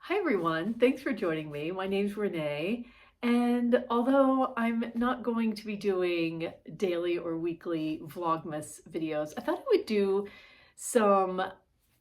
Hi everyone, thanks for joining me. My name's Renee, and although I'm not going to be doing daily or weekly Vlogmas videos, I thought I would do some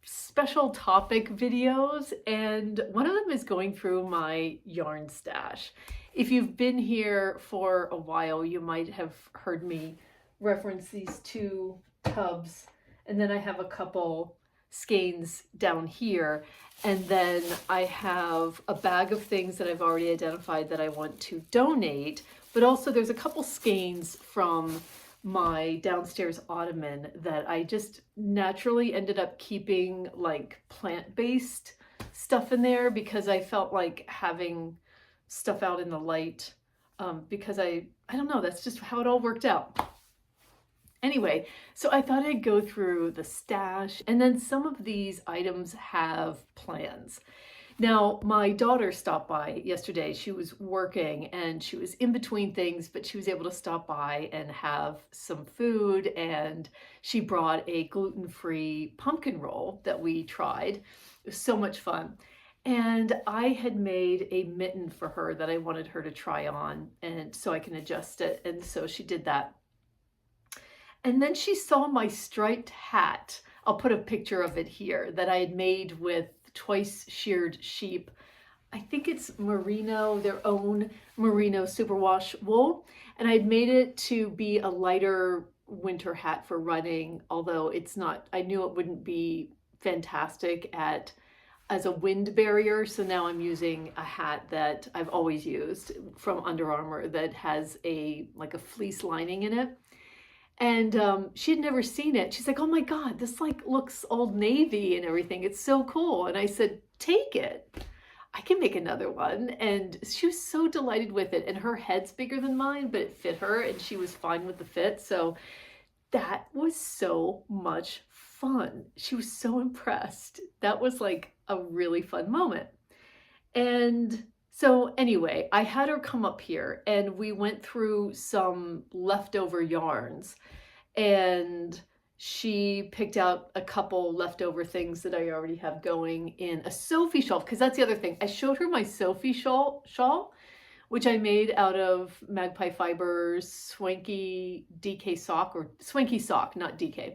special topic videos, and one of them is going through my yarn stash. If you've been here for a while, you might have heard me reference these two tubs, and then I have a couple skeins down here. And then I have a bag of things that I've already identified that I want to donate, but also there's a couple skeins from my downstairs ottoman that I just naturally ended up keeping like plant-based stuff in there because I felt like having stuff out in the light because I don't know, that's just how it all worked out. Anyway, so I thought I'd go through the stash, and then some of these items have plans. Now, my daughter stopped by yesterday. She was working and she was in between things, but she was able to stop by and have some food, and she brought a gluten-free pumpkin roll that we tried. It was so much fun. And I had made a mitten for her that I wanted her to try on, and so I can adjust it, and so she did that. And then she saw my striped hat. I'll put a picture of it here that I had made with twice sheared sheep. I think it's merino, their own merino superwash wool. And I'd made it to be a lighter winter hat for running, although it's not, I knew it wouldn't be fantastic as a wind barrier. So now I'm using a hat that I've always used from Under Armour that has like a fleece lining in it. And she had never seen it. She's like, oh my God, this like looks Old Navy and everything. It's so cool. And I said, take it. I can make another one. And she was so delighted with it. And her head's bigger than mine, but it fit her and she was fine with the fit. So that was so much fun. She was so impressed. That was like a really fun moment. And so anyway, I had her come up here and we went through some leftover yarns, and she picked out a couple leftover things that I already have going in a Sophie shawl, because that's the other thing. I showed her my Sophie shawl, which I made out of Magpie Fibers Swanky DK sock, or Swanky sock, not DK.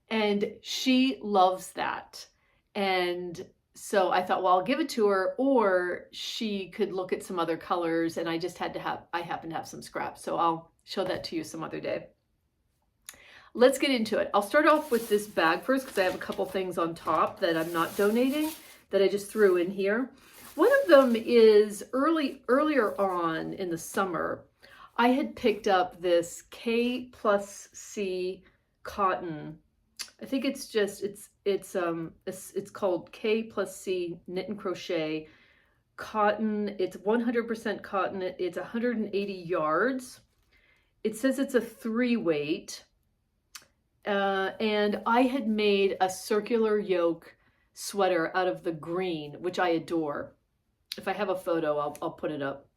And she loves that. And so I thought, well, I'll give it to her, or she could look at some other colors, and I happen to have some scraps. So I'll show that to you some other day. Let's get into it. I'll start off with this bag first because I have a couple things on top that I'm not donating that I just threw in here. One of them is earlier on in the summer, I had picked up this K+C cotton. I think it's called K+C knit and crochet cotton. It's 100% cotton. It's 180 yards. It says it's a 3-weight. And I had made a circular yoke sweater out of the green, which I adore. If I have a photo, I'll put it up.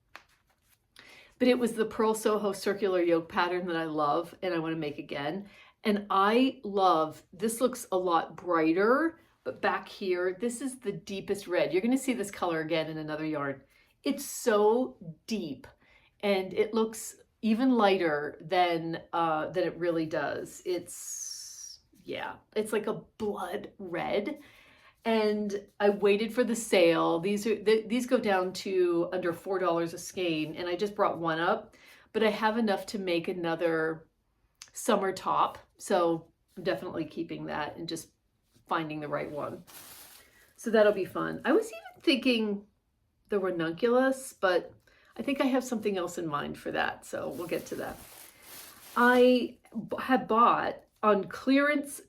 But it was the Pearl Soho circular yoke pattern that I love and I want to make again. And I love, this looks a lot brighter, but back here, this is the deepest red. You're going to see this color again in another yarn. It's so deep and it looks even lighter than it really does. It's like a blood red. And I waited for the sale. These go down to under $4 a skein, and I just brought one up, but I have enough to make another summer top. So I'm definitely keeping that and just finding the right one. So that'll be fun. I was even thinking the ranunculus, but I think I have something else in mind for that. So we'll get to that. I had bought on clearance,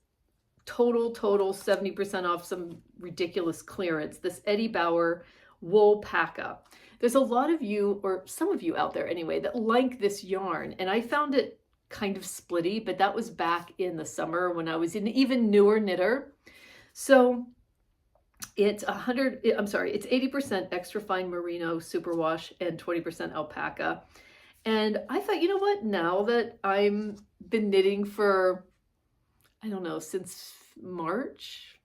total 70% off, some ridiculous clearance, this Eddie Bauer wool paca. There's a lot of you, or some of you out there anyway, that like this yarn, and I4und it kind of splitty, but that was back in the summer when I was an even newer knitter. So it's 80% extra fine merino superwash and 20% alpaca. And I thought, you know what, now that I'm been knitting for, I don't know, since March,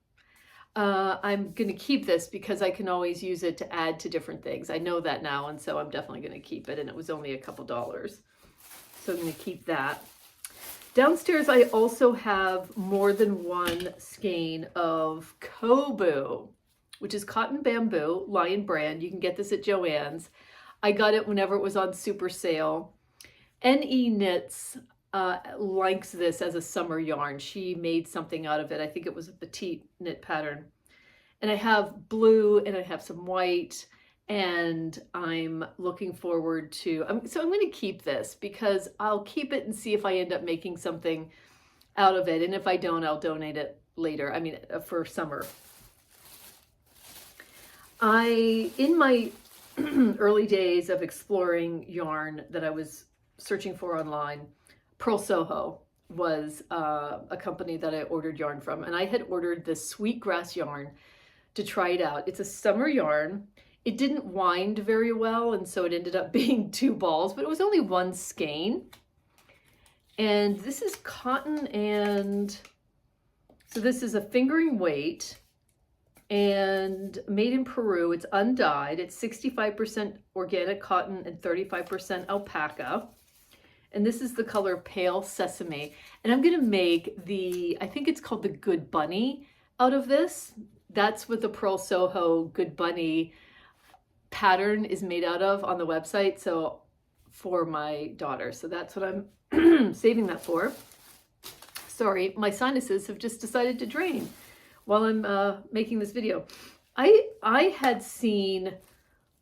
I'm going to keep this because I can always use it to add to different things. I know that now, and so I'm definitely going to keep it, and it was only a couple dollars. So I'm going to keep that. Downstairs, I also have more than one skein of Kobu, which is cotton bamboo, Lion brand. You can get this at Joann's. I got it whenever it was on super sale. NE Knits likes this as a summer yarn. She made something out of it. I think it was a petite knit pattern. And I have blue and I have some white, and I'm looking forward to, so I'm going to keep this because I'll keep it and see if I end up making something out of it. And if I don't, I'll donate it later. I mean, for summer. In my early days of exploring yarn that I was searching for online, Pearl Soho was a company that I ordered yarn from, and I had ordered this sweetgrass yarn to try it out. It's a summer yarn. It didn't wind very well, and so it ended up being 2 balls, but it was only 1 skein. And this is cotton, and so this is a fingering weight and made in Peru. It's undyed. It's 65% organic cotton and 35% alpaca. And this is the color Pale Sesame. And I'm going to make I think it's called the Good Bunny out of this. That's what the Pearl Soho Good Bunny pattern is made out of on the website. So for my daughter. So that's what I'm saving that for. Sorry, my sinuses have just decided to drain while I'm making this video. I had seen,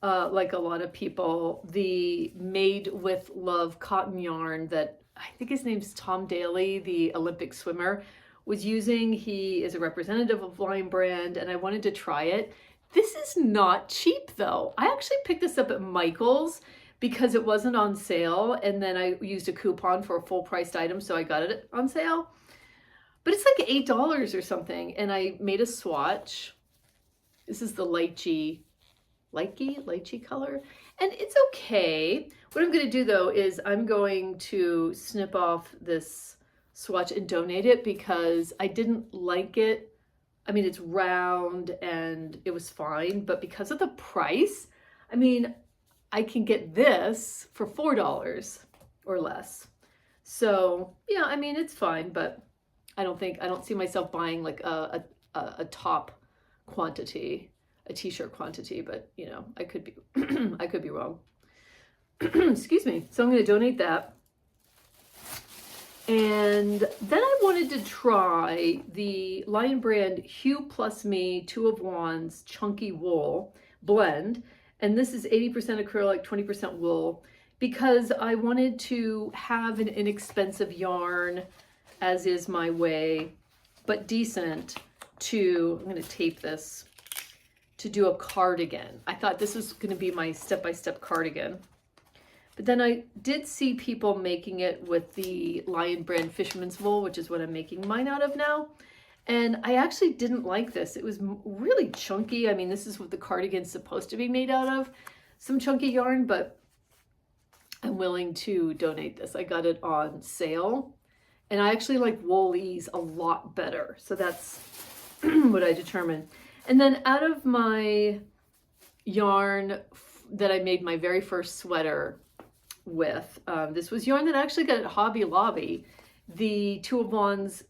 like a lot of people, the Made with Love cotton yarn that I think his name's Tom Daly, the Olympic swimmer, was using. He is a representative of Lion brand, and I wanted to try it. This is not cheap though. I actually picked this up at Michael's because it wasn't on sale, and then I used a coupon for a full priced item, so I got it on sale. But it's like $8 or something, and I made a swatch. This is the lychee color, and it's okay. What I'm going to do though is I'm going to snip off this swatch and donate it because I didn't like it. I mean, it's round and it was fine, but because of the price, I mean, I can get this for $4 or less. So yeah, I mean, it's fine, but I don't see myself buying like a top quantity, a t-shirt quantity, but you know, I could be I could be wrong. Excuse me. So I'm going to donate that. And then I wanted to try the Lion brand Hue Plus Me 2 of Wands Chunky Wool blend. And this is 80% acrylic, 20% wool, because I wanted to have an inexpensive yarn, as is my way, but decent to, I'm going to tape this, to do a cardigan. I thought this was going to be my step-by-step cardigan. But then I did see people making it with the Lion brand Fisherman's Wool, which is what I'm making mine out of now. And I actually didn't like this. It was really chunky. I mean, this is what the cardigan's supposed to be made out of, some chunky yarn, but I'm willing to donate this. I got it on sale, and I actually like woolies a lot better. So that's what I determined. And then out of my yarn that I made my very first sweater with, this was yarn that I actually got at Hobby Lobby, the 2 of Wands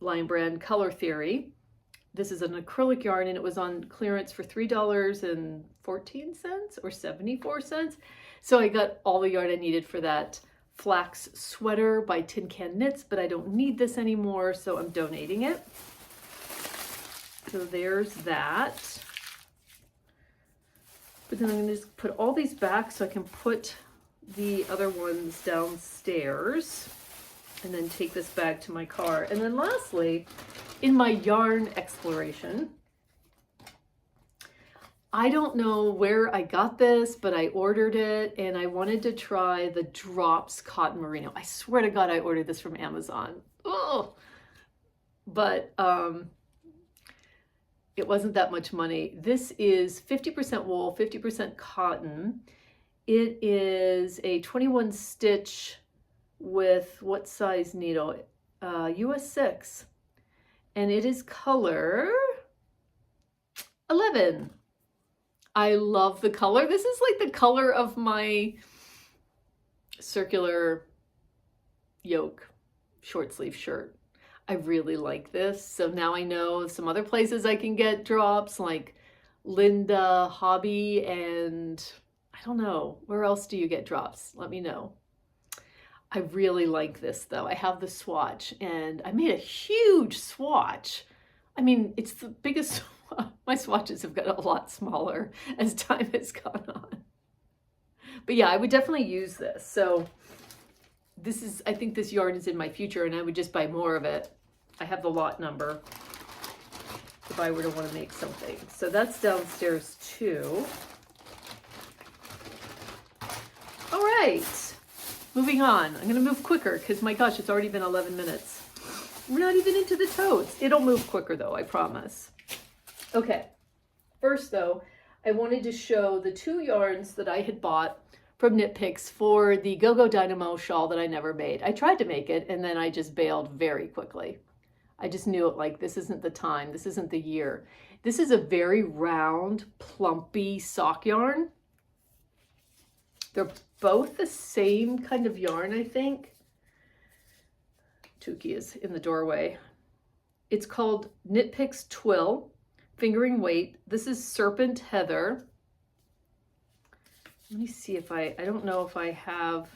Lion brand Color Theory. This is an acrylic yarn, and it was on clearance for $3.14 or 74 cents. So I got all the yarn I needed for that flax sweater by Tin Can Knits, but I don't need this anymore, so I'm donating it. So there's that. But then I'm going to just put all these back so I can put the other ones downstairs and then take this bag to my car. And then lastly, in my yarn exploration, I don't know where I got this, but I ordered it and I wanted to try the Drops Cotton Merino. I swear to God, I ordered this from Amazon. Oh, but it wasn't that much money. This is 50% wool, 50% cotton. It is a 21 stitch with what size needle? US 6. And it is color 11. I love the color. This is like the color of my circular yoke short sleeve shirt. I really like this. So now I know some other places I can get drops like Linda Hobby, and I don't know, where else do you get drops? Let me know. I really like this though. I have the swatch and I made a huge swatch. I mean, it's the biggest. My swatches have got a lot smaller as time has gone on. But yeah, I would definitely use this. So this is, I think this yarn is in my future and I would just buy more of it. I have the lot number if I were to want to make something. So that's downstairs too. All right, moving on. I'm gonna move quicker because my gosh, it's already been 11 minutes. We're not even into the totes. It'll move quicker though, I promise. Okay, first though, I wanted to show the 2 yarns that I had bought from Knit Picks for the Go-Go Dynamo shawl that I never made. I tried to make it and then I just bailed very quickly. I just knew it, like, this isn't the time, this isn't the year. This is a very round, plumpy sock yarn. They're both the same kind of yarn, I think. Tuki is in the doorway. It's called Knit Picks Twill, fingering weight. This is Serpent Heather. Let me see if I don't know if I have,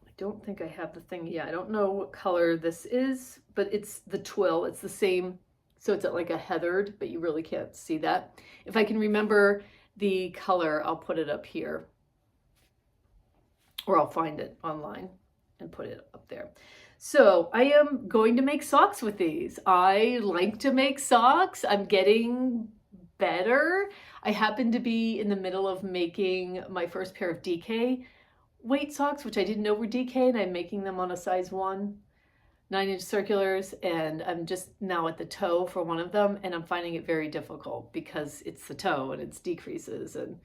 I don't think I have the thing. Yeah, I don't know what color this is, but it's the twill. It's the same. So it's like a heathered, but you really can't see that. If I can remember the color, I'll put it up here, or I'll find it online and put it up there. So I am going to make socks with these. I like to make socks. I'm getting better. I happen to be in the middle of making my first pair of DK weight socks, which I didn't know were DK, and I'm making them on a size 1, 9-inch circulars, and I'm just now at the toe for one of them, and I'm finding it very difficult because it's the toe and it's decreases, and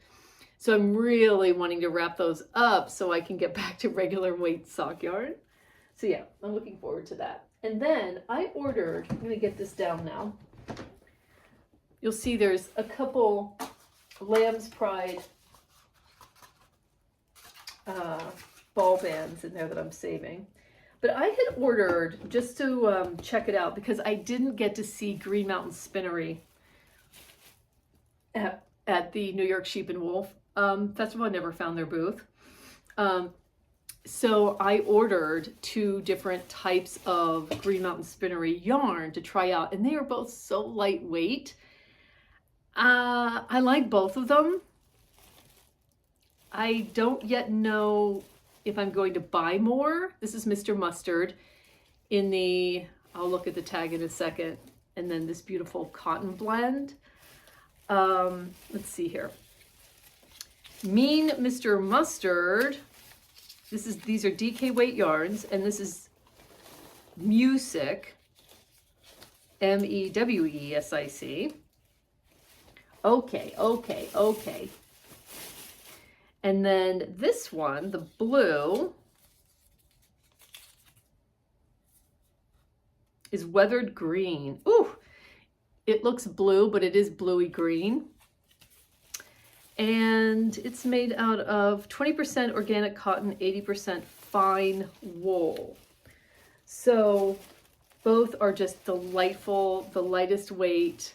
so I'm really wanting to wrap those up so I can get back to regular weight sock yarn. So yeah, I'm looking forward to that. And then I ordered, I'm gonna get this down now. You'll see there's a couple Lamb's Pride ball bands in there that I'm saving. But I had ordered, just to check it out, because I didn't get to see Green Mountain Spinnery at the New York Sheep and Wool Festival. I never found their booth. So I ordered 2 different types of Green Mountain Spinnery yarn to try out, and they are both so lightweight. I like both of them. I don't yet know if I'm going to buy more. This is Mr. Mustard in the, I'll look at the tag in a second, and then this beautiful cotton blend. Let's see here. Mean Mr. Mustard. These are DK weight yarns, and this is Music, M-E-W-E-S-I-C. Okay. And then this one, the blue, is Weathered Green. Ooh, it looks blue, but it is bluey green. And it's made out of 20% organic cotton, 80% fine wool. So both are just delightful, the lightest weight.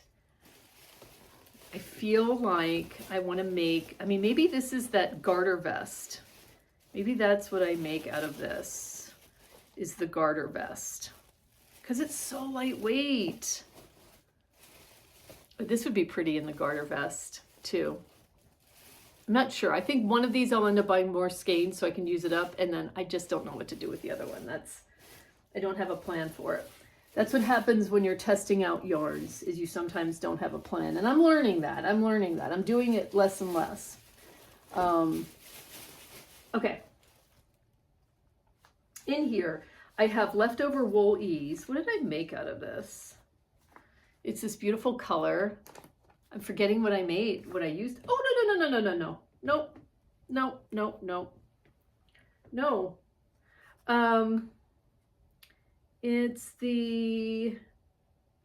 I feel like I want to make, I mean, maybe this is that garter vest. Maybe that's what I make out of this, is the garter vest. Because it's so lightweight. But this would be pretty in the garter vest too. I'm not sure. I think one of these I'll end up buying more skeins so I can use it up, and then I just don't know what to do with the other one. I don't have a plan for it. That's what happens when you're testing out yarns, is you sometimes don't have a plan. And I'm learning that. I'm doing it less and less. Okay. In here, I have leftover wool ease. What did I make out of this? It's this beautiful color. I'm forgetting what I made, what I used. Oh, no. It's the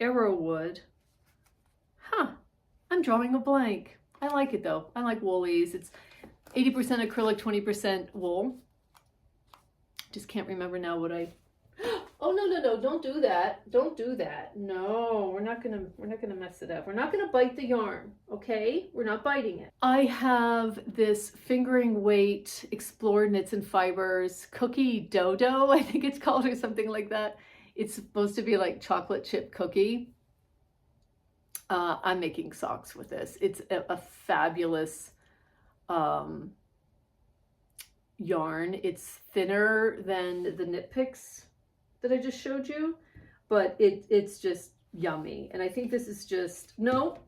Arrowwood. Huh, I'm drawing a blank. I like it though. I like woolies. It's 80% acrylic, 20% wool. Just can't remember now what I... Oh, no, don't do that. Don't do that. No, we're not gonna mess it up. We're not gonna bite the yarn, okay? We're not biting it. I have this fingering weight Explore Knits and Fibers Cookie Dodo, I think it's called, or something like that. It's supposed to be like chocolate chip cookie. I'm making socks with this. It's a fabulous yarn. It's thinner than the Knit Picks that I just showed you, but it's just yummy. And I think this is just, no.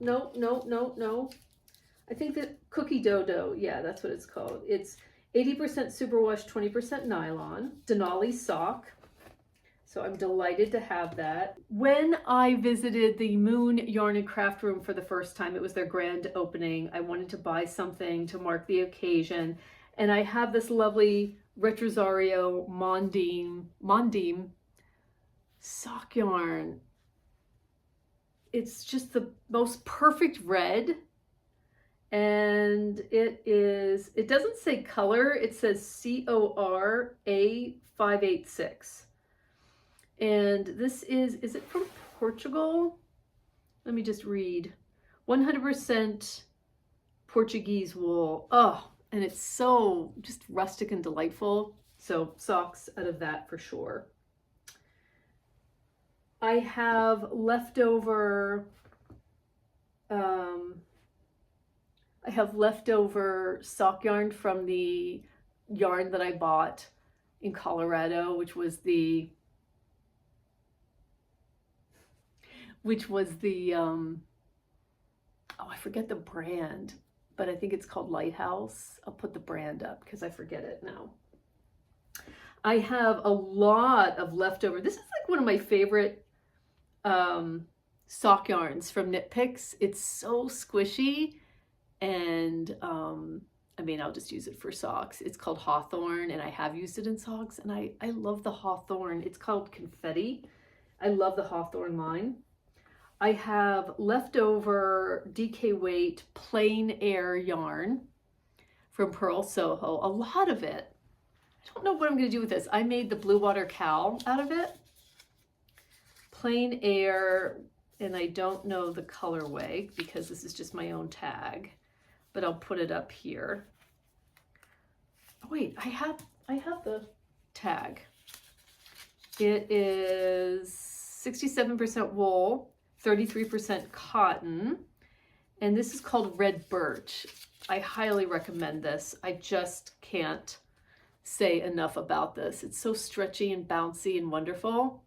I think that Cookie Dodo, yeah, that's what it's called. It's 80% superwash, 20% nylon, Denali sock. So I'm delighted to have that. When I visited the Moon Yarn and Craft Room for the first time, it was their grand opening. I wanted to buy something to mark the occasion. And I have this lovely Retrosario Mondim sock yarn. It's just the most perfect red. And it doesn't say color, it says COR A586. And this is it from Portugal? Let me just read. 100% Portuguese wool. Oh, and it's so just rustic and delightful. So socks out of that for sure. I have leftover sock yarn from the yarn that I bought in Colorado, which was the oh, I forget the brand, but I think it's called Lighthouse. I'll put the brand up because I forget it now. I have a lot of leftover. This is like one of my favorite sock yarns from Knit Picks. It's so squishy, and I mean, I'll just use it for socks. It's called Hawthorn, and I have used it in socks, and I love the Hawthorn. It's called Confetti. I love the Hawthorn line. I have leftover DK Weight plain air yarn from Pearl Soho, a lot of it. I don't know what I'm going to do with this. I made the Blue Water Cowl out of it. Plain air, and I don't know the colorway because this is just my own tag, but I'll put it up here. Oh, wait, I have the tag. It is 67% wool, 33% cotton, and this is called Red Birch. I highly recommend this. I just can't say enough about this. It's so stretchy and bouncy and wonderful.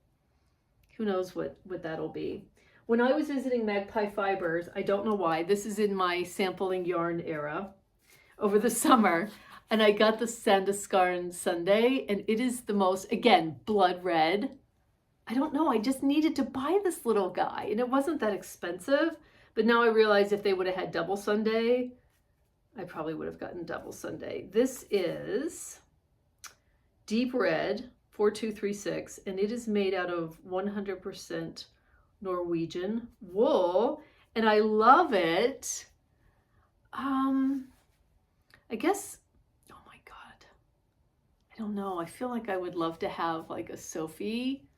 Who knows what that'll be. When I was visiting Magpie Fibers, I don't know why, this is in my sampling yarn era, over the summer, and I got the Sandaskarn Sunday, and it is the most, again, blood red. I don't know, I just needed to buy this little guy, and it wasn't that expensive, but now I realize if they would have had double Sunday, I probably would have gotten double Sunday. This is deep red, 4236, and it is made out of 100% Norwegian wool, and I love it. I guess, oh my God, I don't know. I feel like I would love to have like a Sophie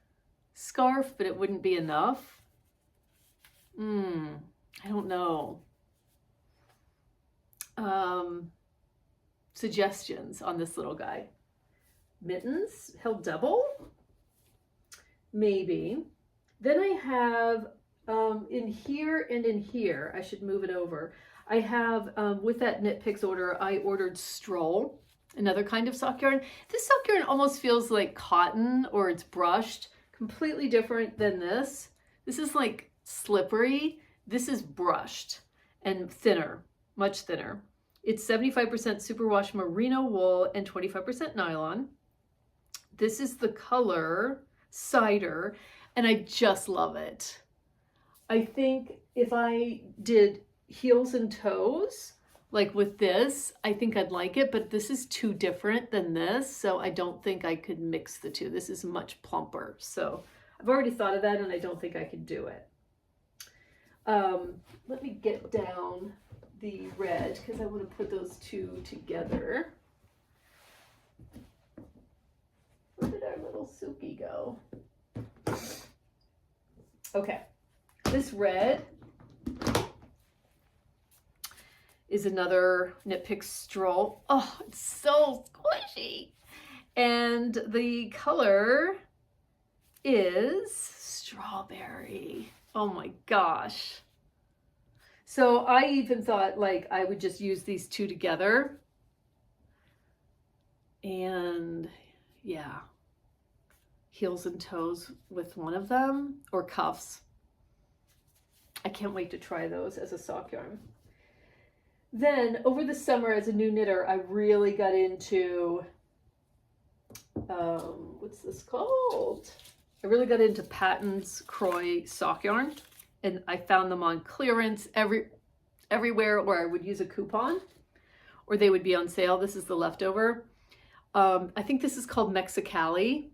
scarf, but it wouldn't be enough. I don't know. Suggestions on this little guy. Mittens, held double, maybe. Then I have in here and in here, I should move it over. I have, with that Knit Picks order, I ordered Stroll, another kind of sock yarn. This sock yarn almost feels like cotton, or it's brushed, completely different than this. This is like slippery. This is brushed and thinner, much thinner. It's 75% superwash merino wool and 25% nylon. This is the color Cider, and I just love it. I think if I did heels and toes, like with this, I think I'd like it, but this is too different than this, so I don't think I could mix the two. This is much plumper, so I've already thought of that, and I don't think I could do it. Let me get down the red because I want to put those two together. Where did our little Suki go? Okay, this red is another Knit Pick Stroll. Oh, it's so squishy. And the color is strawberry. Oh my gosh. So I even thought like I would just use these two together. And yeah, heels and toes with one of them, or cuffs. I can't wait to try those as a sock yarn. Then over the summer as a new knitter, I really got into, what's this called? I really got into Patton's Croy sock yarn, and I found them on clearance everywhere where I would use a coupon or they would be on sale. This is the leftover. I think this is called Mexicali,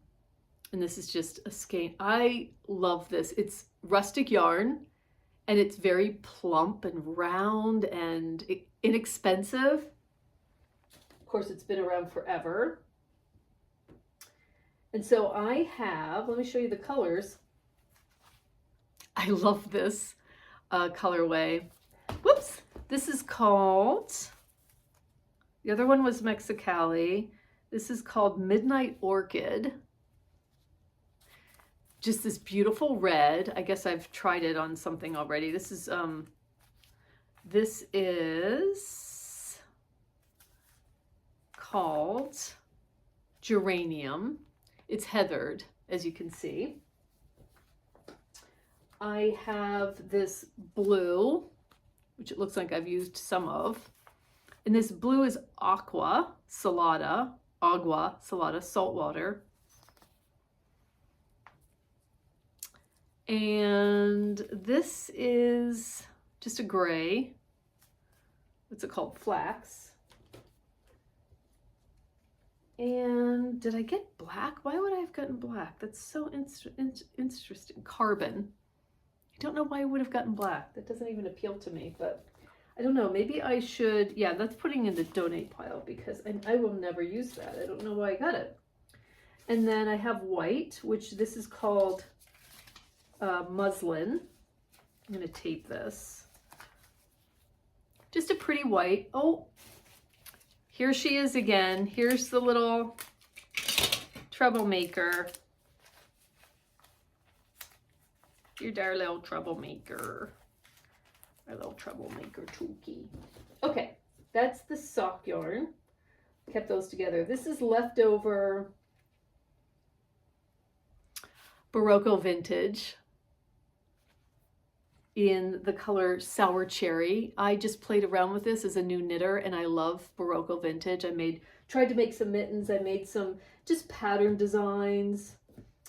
and this is just a skein. I love this. It's rustic yarn, and it's very plump and round and inexpensive. Of course, it's been around forever. And so I have, let me show you the colors. I love this colorway. Whoops, this is called, the other one was Mexicali. This is called Midnight Orchid. Just this beautiful red. I guess I've tried it on something already. This is called Geranium. It's heathered, as you can see. I have this blue, which it looks like I've used some of. And this blue is agua salada, saltwater. And this is just a gray. What's it called? Flax. And did I get black? Why would I have gotten black? That's so interesting. Carbon. I don't know why I would have gotten black. That doesn't even appeal to me, but I don't know. Maybe I should, yeah, that's putting in the donate pile because I will never use that. I don't know why I got it. And then I have white, which this is called muslin. I'm going to tape this. Just a pretty white. Oh, here she is again. Here's the little troublemaker. Your darn little troublemaker. Our little troublemaker Tookie. Okay, that's the sock yarn. Kept those together. This is leftover Barocco Vintage in the color Sour Cherry. I just played around with this as a new knitter, and I love Barocco Vintage. Tried to make some mittens. I made some just pattern designs,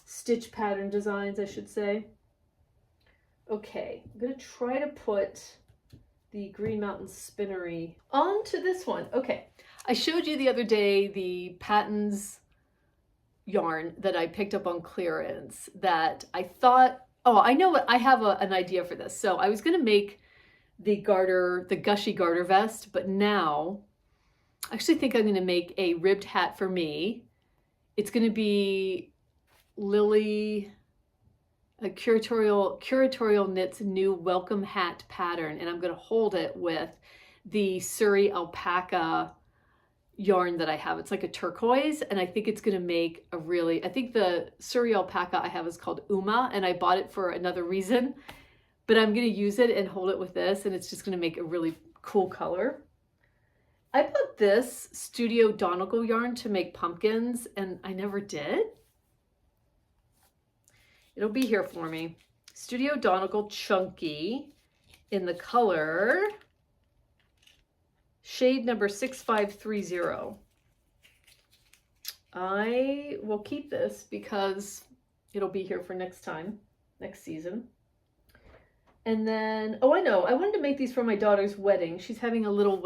stitch pattern designs, I should say. Okay, I'm gonna try to put the Green Mountain Spinnery onto this one. Okay, I showed you the other day the Patton's yarn that I picked up on clearance that I thought, oh, I know what, I have an idea for this. So I was gonna make the garter, the gushy garter vest, but now I actually think I'm gonna make a ribbed hat for me. It's gonna be Lily, a curatorial knits new welcome hat pattern, and I'm going to hold it with the Surrey alpaca yarn that I have. It's like a turquoise, and I think it's going to make a really, I think the Surrey alpaca I have is called Uma, and I bought it for another reason, but I'm going to use it and hold it with this, and it's just going to make a really cool color. I bought this Studio Donegal yarn to make pumpkins, and I never did. It'll be here for me. Studio Donegal Chunky in the color shade number 6530. I will keep this because it'll be here for next season. And then, oh, I know, I wanted to make these for my daughter's wedding. She's having a little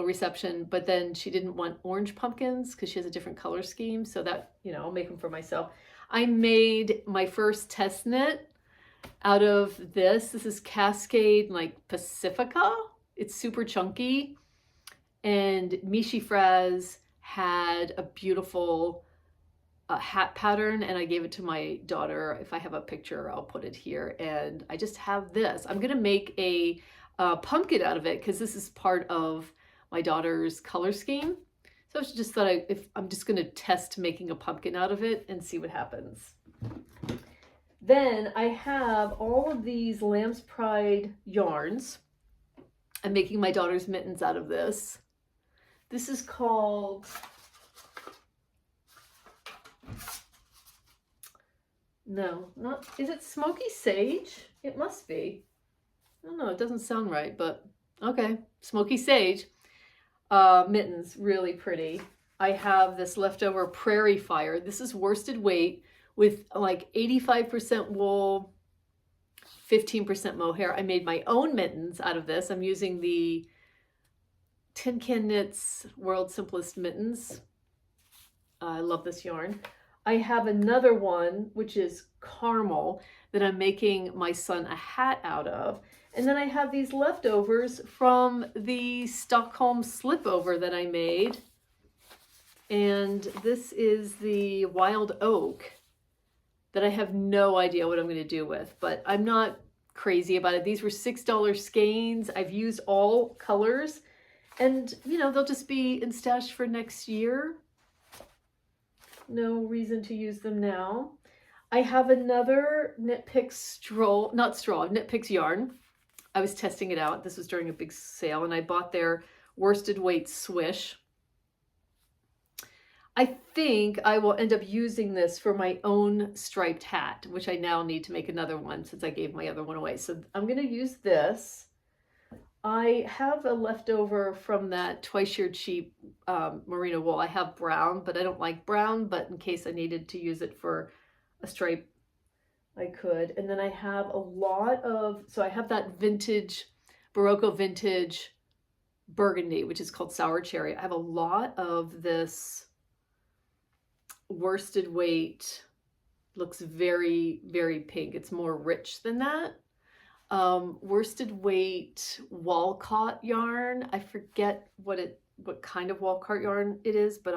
reception, but then she didn't want orange pumpkins because she has a different color scheme. So that, you know, I'll make them for myself. I made my first test knit out of this. This is Cascade like Pacifica. It's super chunky. And Michi Fraz had a beautiful hat pattern, and I gave it to my daughter. If I have a picture, I'll put it here. And I just have this. I'm gonna make a pumpkin out of it because this is part of my daughter's color scheme. So I just thought if I'm just gonna test making a pumpkin out of it and see what happens. Then I have all of these Lamb's Pride yarns. I'm making my daughter's mittens out of this. This is called, no, not, is it Smoky Sage? It must be. I don't know, it doesn't sound right, but okay. Smoky Sage. Mittens, really pretty. I have this leftover Prairie Fire. This is worsted weight with like 85% wool, 15% mohair. I made my own mittens out of this. I'm using the Tin Can Knits World's Simplest Mittens. I love this yarn. I have another one, which is Caramel, that I'm making my son a hat out of. And then I have these leftovers from the Stockholm slipover that I made. And this is the Wild Oak that I have no idea what I'm going to do with, but I'm not crazy about it. These were $6 skeins. I've used all colors, and you know, they'll just be in stash for next year. No reason to use them now. I have another Knit Picks Knit Picks yarn. I was testing it out. This was during a big sale, and I bought their worsted weight swish. I think I will end up using this for my own striped hat, which I now need to make another one since I gave my other one away. So I'm going to use this. I have a leftover from that Twice Sheared Sheep merino wool. I have brown, but I don't like brown, but in case I needed to use it for a stripe, I could. And then I have a lot of, so I have that vintage, Barocco vintage burgundy, which is called Sour Cherry. I have a lot of this worsted weight, looks very, very pink. It's more rich than that. Worsted weight Walcott yarn. I forget what kind of Walcott yarn it is, but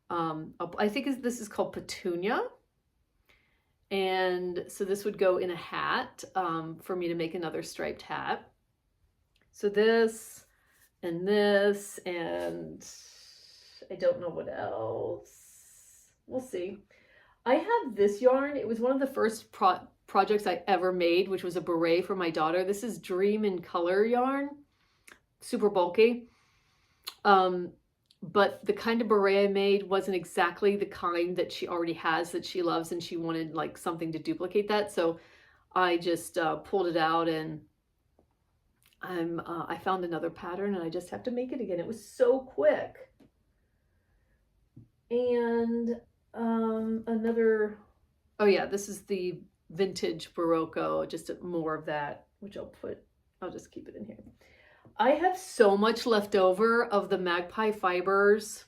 I think this is called Petunia. And so this would go in a hat for me to make another striped hat. So this, and I don't know what else. We'll see. I have this yarn. It was one of the first projects I ever made, which was a beret for my daughter. This is Dream in Color yarn, super bulky. But the kind of beret I made wasn't exactly the kind that she already has that she loves, and she wanted like something to duplicate that. So I just pulled it out, and I found another pattern, and I just have to make it again. It was so quick. And another, oh yeah, this is the vintage Barocco, just more of that, which I'll just keep it in here. I have so much left over of the Magpie Fibers.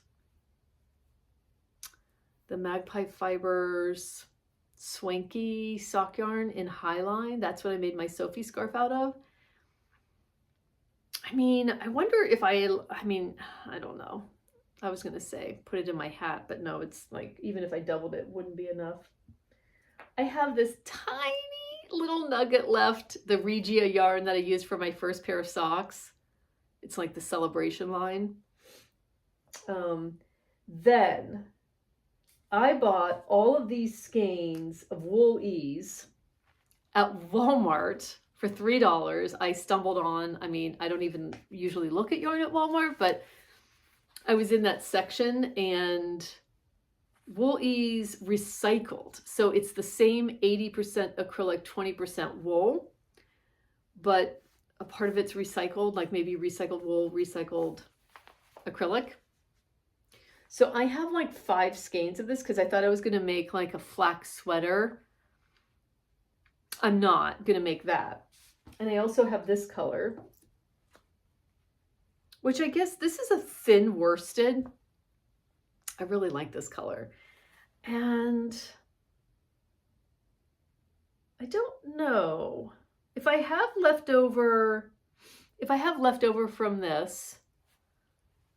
The Magpie Fibers Swanky sock yarn in Highline. That's what I made my Sophie scarf out of. I mean, I wonder if I don't know. I was going to say put it in my hat, but no, it's like, even if I doubled it, wouldn't be enough. I have this tiny little nugget left, the Regia yarn that I used for my first pair of socks. It's like the Celebration line. Then I bought all of these skeins of Wool Ease at Walmart for $3. I stumbled on, I mean, I don't even usually look at yarn at Walmart, but I was in that section, and Wool Ease recycled. So it's the same 80% acrylic, 20% wool, but a part of it's recycled, like maybe recycled wool, recycled acrylic. So I have like 5 skeins of this because I thought I was going to make like a flax sweater. I'm not going to make that. And I also have this color, which I guess this is a thin worsted. I really like this color. And I don't know. If I have leftover from this,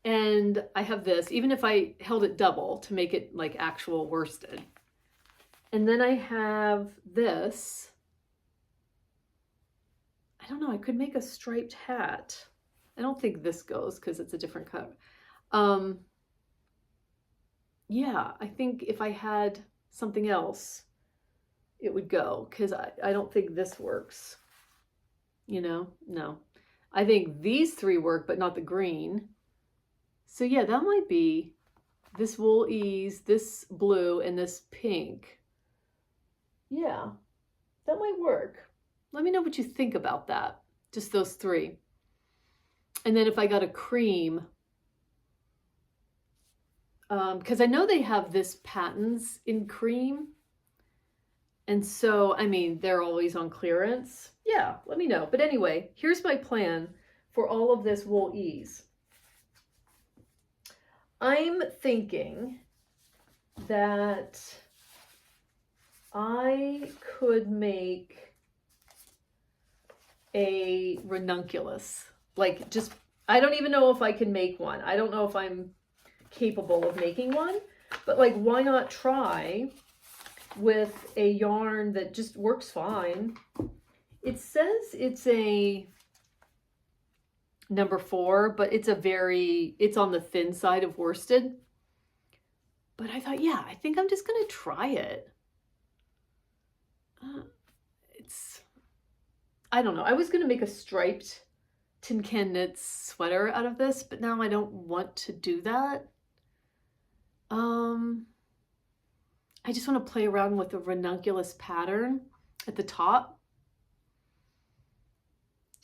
and I have this, even if I held it double to make it like actual worsted, and then I have this, I don't know, I could make a striped hat. I don't think this goes because it's a different color. Yeah, I think if I had something else, it would go, because I don't think this works. You know, no. I think these three work, but not the green. So yeah, that might be this wool ease, this blue, and this pink. Yeah, that might work. Let me know what you think about that. Just those three. And then if I got a cream, because I know they have this patterns in cream. And so, I mean, they're always on clearance. Yeah, let me know. But anyway, here's my plan for all of this wool ease. I'm thinking that I could make a ranunculus. Like, just, I don't even know if I can make one. I don't know if I'm capable of making one, but like, why not try with a yarn that just works fine. It says it's a number 4, but it's on the thin side of worsted. But I thought, yeah, I think I'm just gonna try it. I don't know. I was gonna make a striped Tin Can Knits sweater out of this, but now I don't want to do that. I just want to play around with the ranunculus pattern at the top.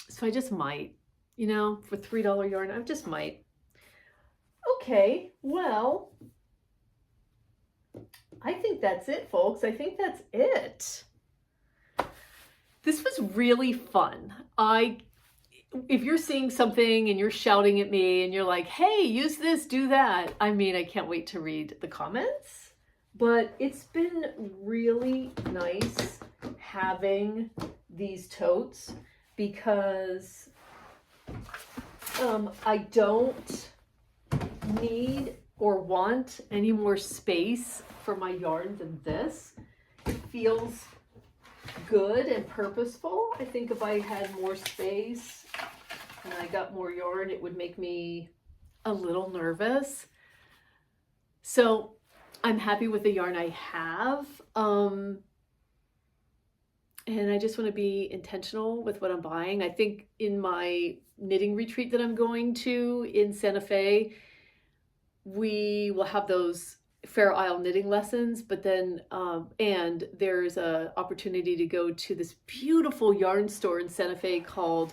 So I just might, you know, for $3 yarn, I just might. Okay, well, I think that's it, folks. I think that's it. This was really fun. If you're seeing something and you're shouting at me and you're like, hey, use this, do that. I mean, I can't wait to read the comments. But it's been really nice having these totes because I don't need or want any more space for my yarn than this. It feels good and purposeful. I think if I had more space and I got more yarn, it would make me a little nervous. So I'm happy with the yarn I have. And I just want to be intentional with what I'm buying. I think in my knitting retreat that I'm going to in Santa Fe, we will have those Fair Isle knitting lessons, but then, and there's an opportunity to go to this beautiful yarn store in Santa Fe called,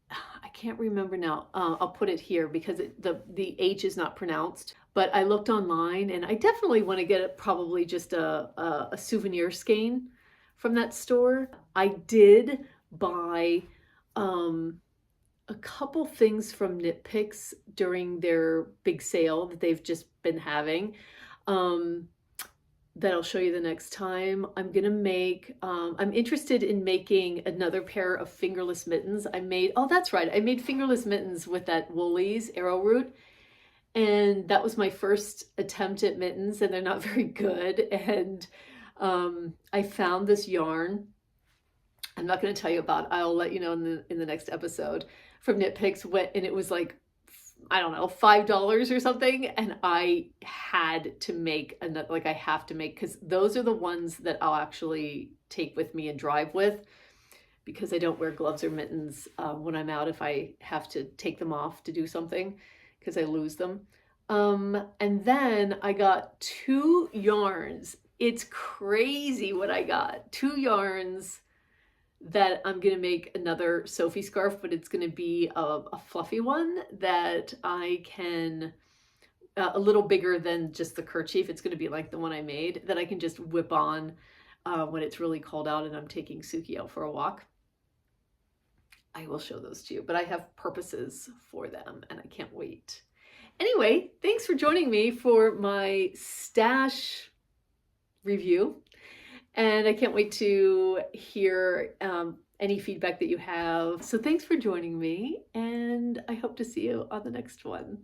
I can't remember now. I'll put it here because the H is not pronounced. But I looked online and I definitely want to get probably just a souvenir skein from that store. I did buy a couple things from Knit Picks during their big sale that they've just been having that I'll show you the next time. I'm gonna make, I'm interested in making another pair of fingerless mittens. Oh, that's right, I made fingerless mittens with that Woolies arrowroot. And that was my first attempt at mittens, and they're not very good. And I found this yarn. I'm not going to tell you about it. I'll let you know in the next episode from Knit Picks. And it was like, I don't know, $5 or something. And I had to make another, like I have to make, because those are the ones that I'll actually take with me and drive with, because I don't wear gloves or mittens when I'm out if I have to take them off to do something, because I lose them. And then I got 2 yarns. It's crazy what I got. 2 yarns that I'm gonna make another Sophie scarf, but it's gonna be a fluffy one that I can, a little bigger than just the kerchief. It's gonna be like the one I made that I can just whip on when it's really cold out and I'm taking Suki out for a walk. I will show those to you, but I have purposes for them and I can't wait. Anyway, thanks for joining me for my stash review. And I can't wait to hear any feedback that you have. So thanks for joining me, and I hope to see you on the next one.